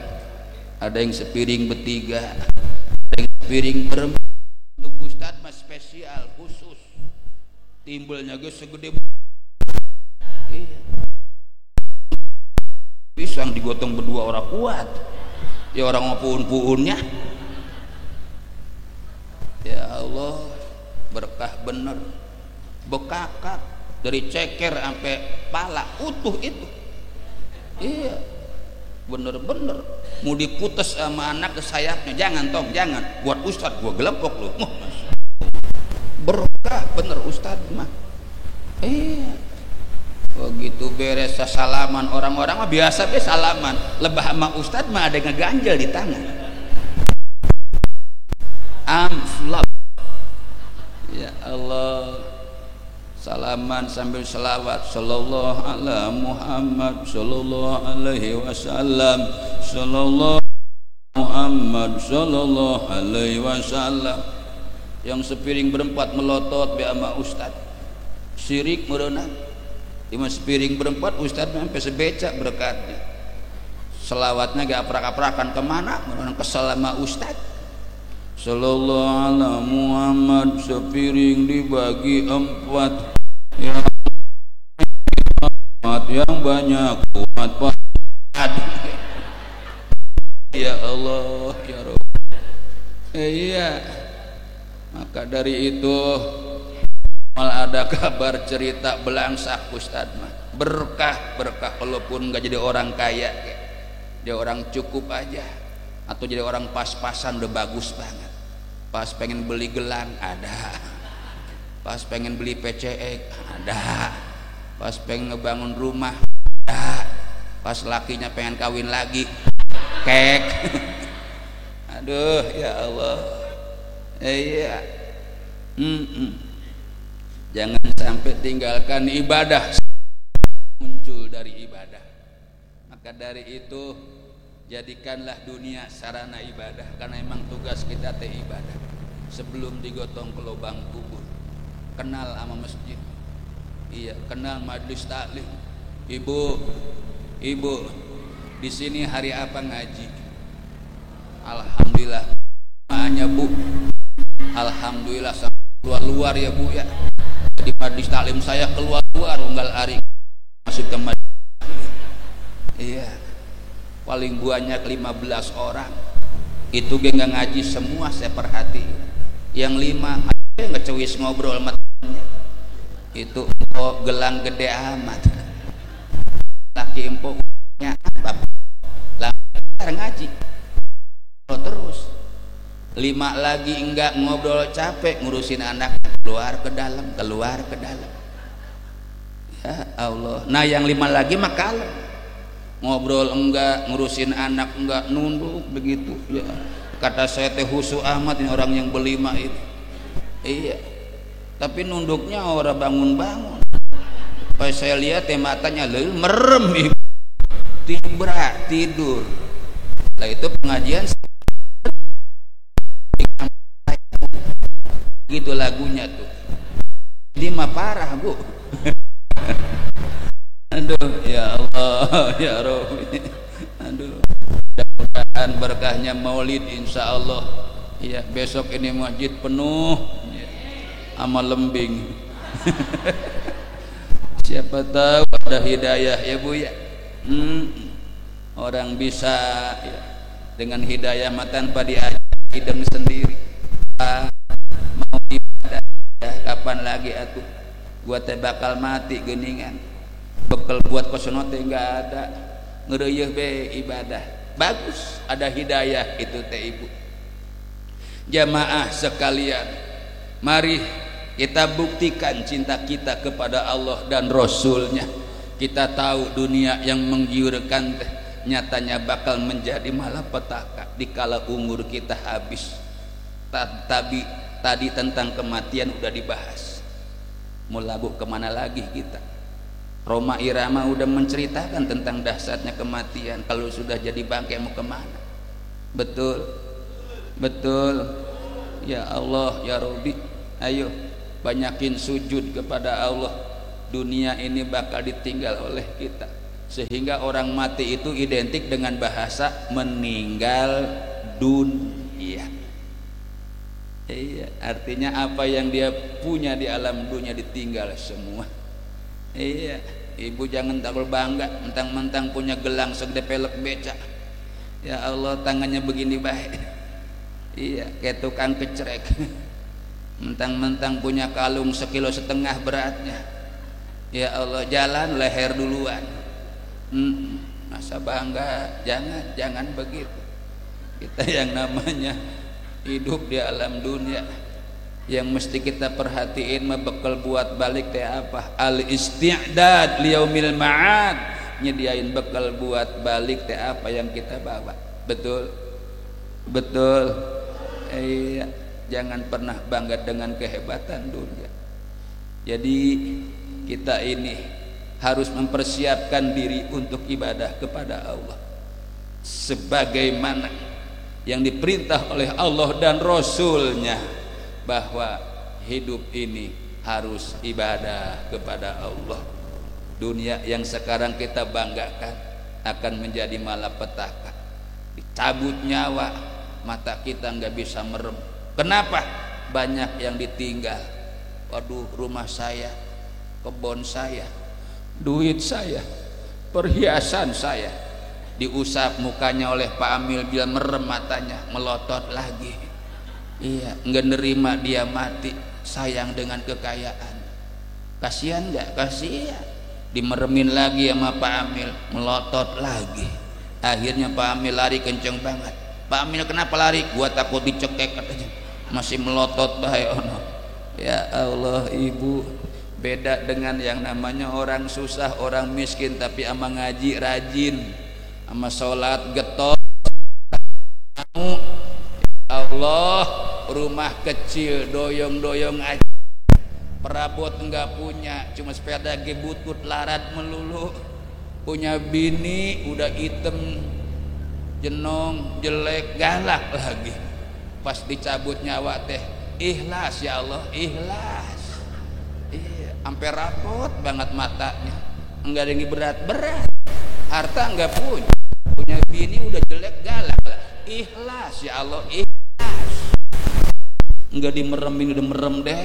ada yang sepiring bertiga, ada yang sepiring berempat. Untuk Ustadz mas spesial khusus. Timbulnya gue segede. Iya. Pisang digotong berdua orang kuat. Ya orang mau puun-puunnya. Ya Allah, berkah bener. Bekakak dari ceker sampai pala utuh itu. Iya. bener-bener mau diputus sama anak ke sayapnya, jangan tong, jangan buat ustad gua gelepok lu. Berkah bener ustad mah. Begitu beres salaman orang-orang mah biasa be salaman, lebah sama ustad mah ada ngeganjel di tangan. Amflap. Ya Allah, salaman sambil selawat sallallahu ala Muhammad sallallahu alaihi wasallam, sallallahu Muhammad sallallahu alaihi wasallam. Yang sepiring berempat melotot be ama ustad, sirik merenang. Lima sepiring berempat ustad sampai sebecak berkatnya. Selawatnya gak aprak-aprakan kemana, merenang kesel sama ustad. Sallallahu ala Muhammad, sepiring dibagi empat, yang banyak umat pahat. Ya Allah ya Rabb. Iya, maka dari itu malah ada kabar cerita belangsak ustad mah berkah walaupun nggak jadi orang kaya, dia orang cukup aja, atau jadi orang pas-pasan udah bagus banget. Pas pengen beli gelang ada, pas pengen beli PCX ada, pas pengen ngebangun rumah ada, pas lakinya pengen kawin lagi kek. Aduh ya Allah. Iya. Jangan sampai tinggalkan ibadah, muncul dari ibadah. Maka dari itu jadikanlah dunia sarana ibadah, karena emang tugas kita teh ibadah. Sebelum digotong ke lubang kubur, kenal sama masjid, iya, kenal majelis taklim. Ibu di sini hari apa ngaji? Alhamdulillah hanya bu, alhamdulillah keluar ya bu ya. Di majelis taklim saya keluar unggal hari masuk ke majelis. Iya, paling banyak 15 orang. Itu ge nggak ngaji semua, saya perhati. Yang 5 aja ngecewis ngobrol sama temennya. Itu empok gelang gede amat. Laki empoknya apa? Lantar ngaji. Terus 5 lagi enggak ngobrol, capek ngurusin anak, keluar ke dalam. Ya Allah. Nah yang 5 lagi mah kalem. Ngobrol enggak, ngurusin anak enggak, nunduk begitu ya. Kata saya teh husu amat ini orang yang berlima itu. Iya, tapi nunduknya orang bangun-bangun. Pas saya lihat teh matanya merem, tidur. Lah itu pengajian gitu lagunya tuh. Ini mah parah bu. Aduh ya Allah ya Rabbi. Aduh, mudah-mudahan berkahnya maulid insya Allah. Ya besok ini masjid penuh ya, sama lembing. Siapa tahu ada hidayah ya bu ya. Orang bisa ya, dengan hidayah tanpa diajak hidung sendiri. Mau ibadah ya, kapan lagi atuh? Gua teh bakal mati geningan. Bekal buat kosonote nggak ada, ngereyeh be ibadah. Bagus ada hidayah itu teh ibu. Jamaah sekalian, mari kita buktikan cinta kita kepada Allah dan Rasulnya. Kita tahu dunia yang menggiurkan teh nyatanya bakal menjadi malapetaka dikala umur kita habis. Tadi tentang kematian udah dibahas. Mau lagu kemana lagi kita? Roma Irama udah menceritakan tentang dahsyatnya kematian. Kalau sudah jadi bangkai mau kemana? Betul ya Allah ya Rabbi. Ayo banyakin sujud kepada Allah. Dunia ini bakal ditinggal oleh kita, sehingga orang mati itu identik dengan bahasa meninggal dunia. Iya, artinya apa yang dia punya di alam dunia ditinggal semua. Iya, ibu jangan terlalu bangga mentang-mentang punya gelang segede pelek beca. Ya Allah, tangannya begini baik. Iya, kayak tukang kecrek. Mentang-mentang punya kalung 1,5 kilo beratnya. Ya Allah, jalan leher duluan. masa bangga, jangan begitu. Kita yang namanya hidup di alam dunia, yang mesti kita perhatiin mah bekal buat balik teh apa? Al isti'dad liyaumil ma'ad, nyediain bekal buat balik teh apa yang kita bawa. Betul iya, jangan pernah bangga dengan kehebatan dunia. Jadi kita ini harus mempersiapkan diri untuk ibadah kepada Allah sebagaimana yang diperintah oleh Allah dan Rasulnya, bahwa hidup ini harus ibadah kepada Allah. Dunia yang sekarang kita banggakan akan menjadi malapetaka. Dicabut nyawa, mata kita nggak bisa merem. Kenapa? Banyak yang ditinggal. Waduh, rumah saya, kebun saya, duit saya, perhiasan saya diusap mukanya oleh Pak Amil, bila merem matanya melotot lagi. Iya, nggak nerima dia mati, sayang dengan kekayaan. Kasihan nggak? Kasihan. Dimeremin lagi sama Pak Amil, melotot lagi. Akhirnya Pak Amil lari kenceng banget. Pak Amil kenapa lari? Gua takut dicekek katanya. Masih melotot bahaya ono. Ya Allah, ibu, beda dengan yang namanya orang susah, orang miskin tapi ama ngaji rajin, ama sholat getol. Ya Allah, rumah kecil doyong-doyong aja, perabot enggak punya, cuma sepeda gebutut larat melulu. Punya bini udah item, jenong, jelek, galak lagi. Pas dicabut nyawa teh ikhlas, ya Allah, ikhlas. Iya, sampai rapot banget matanya, enggak ada yang berat-berat. Harta enggak punya bini udah jelek, galak lah. Ikhlas, ya Allah, ikhlas. Enggak dimeremin, udah merem deh.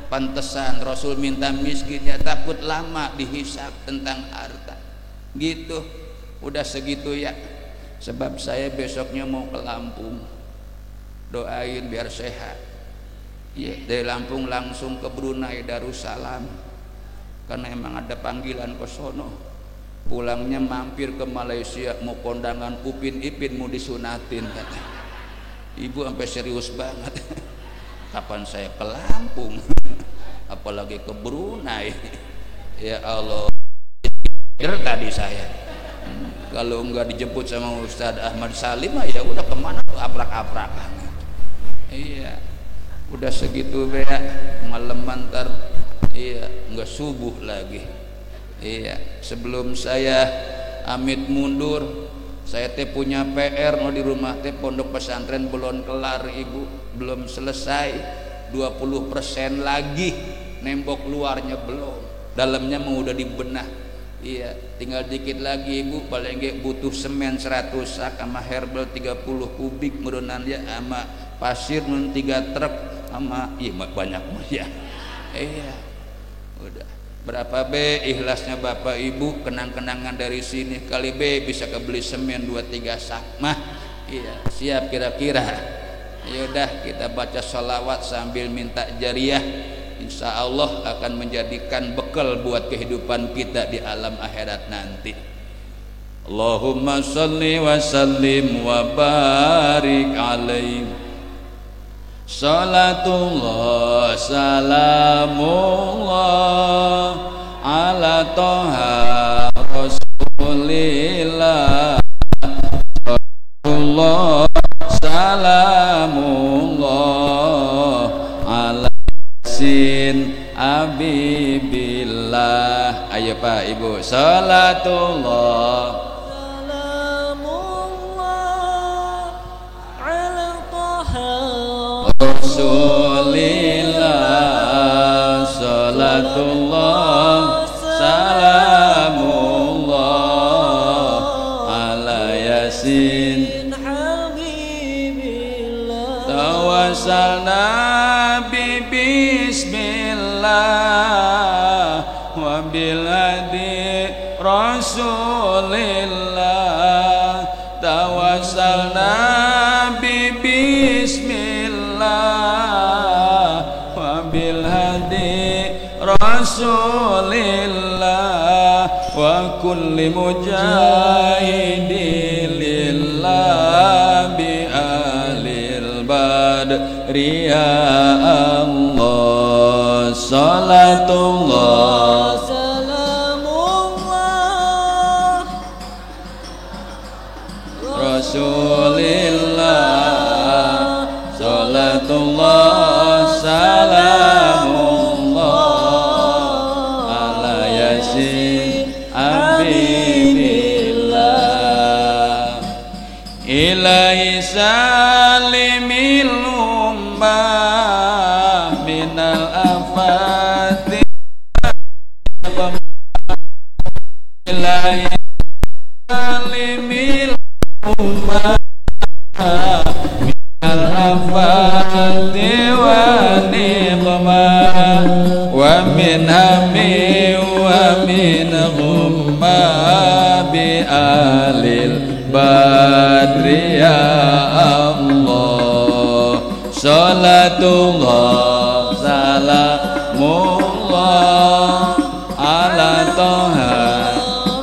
Pantesan Rasul minta miskinnya takut lama dihisab tentang harta. Gitu, udah segitu ya. Sebab saya besoknya mau ke Lampung. Doain biar sehat. Ya, dari Lampung langsung ke Brunei Darussalam. Karena emang ada panggilan ke sono. Pulangnya mampir ke Malaysia, mau kondangan Upin Ipin mau disunatin katanya. Ibu sampai serius banget. Kapan saya ke Lampung? Apalagi ke Brunei. Ya Allah, tadi saya kalau enggak dijemput sama Ustadz Ahmad Salim ya udah kemana aprak-aprakan. Iya, udah segitu be, malam mantar, iya, enggak subuh lagi. Iya, sebelum saya amit mundur, saya teh punya PR di rumah teh, pondok pesantren belum kelar ibu, belum selesai, 20% lagi, nembok luarnya belum, dalamnya mau udah dibenah. Iya, tinggal dikit lagi ibu, paling nggak butuh semen 100 sak sama herbal 30 kubik merunan ya, sama pasir 3 truk sama iya banyak ya. Iya, udah berapa be ikhlasnya bapak ibu, kenang-kenangan dari sini kali be bisa kebeli semen 2-3 sak mah. Iya, siap kira-kira. Yaudah kita baca sholawat sambil minta jariah, insya Allah akan menjadikan bekal buat kehidupan kita di alam akhirat nanti. Allahumma salli wa sallim wa barik alaihi, salatullah salamullah ala toha rasulillah, salatullah salamullah ala sin abibillah. Ayo Pak Ibu, salatullah salamullah ala toha rasulillah, salatullah salamullah ala yasin tawassalna bi bismillah wa bil hadi rasulillah, tawassalna bi bismillah wa bil hadi rasulillah wa kulli mujahidin lillah bi alil badri ya Allah salatullah salamullah Rasulillah salatullah salamullah ala yasin abibillah ilahi salimil ummah minal afati ilahi salimil ummah minal afati wa niqmah wa min hammi wa min ghumma bi alil badri ya Allah salatullah salamullah ala toha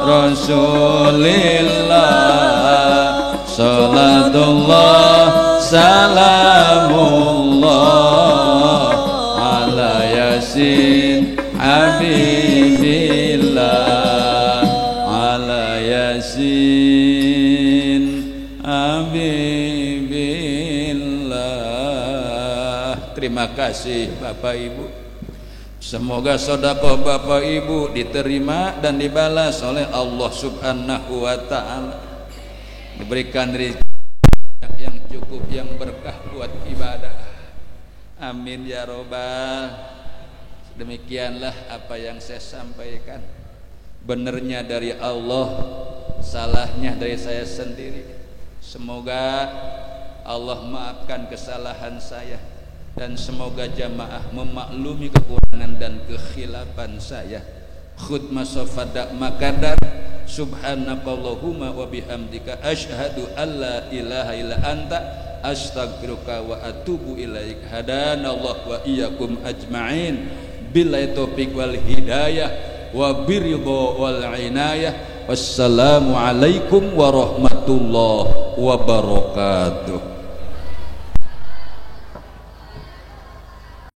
Rasulillah salatullah salamullah ala yasin habibillah ala yasin habibillah. Terima kasih Bapak Ibu. Semoga sedekah Bapak Ibu diterima dan dibalas oleh Allah Subhanahu wa taala. Diberikan rezeki yang cukup, yang berkah buat ibadah. Amin ya robbal. Demikianlah apa yang saya sampaikan. Benernya dari Allah, salahnya dari saya sendiri. Semoga Allah maafkan kesalahan saya dan semoga jamaah memaklumi kekurangan dan kekhilafan saya. Khutmah sofada makadar. Subhanakallahumma wa bihamdika asyhadu alla ilaha illa anta astaghfiruka wa atubu ilaik. Hadanallah wa iyyakum ajma'in billahi taufiq wal hidayah wa biridha wal inayah. Wassalamu alaikum warahmatullahi wabarakatuh.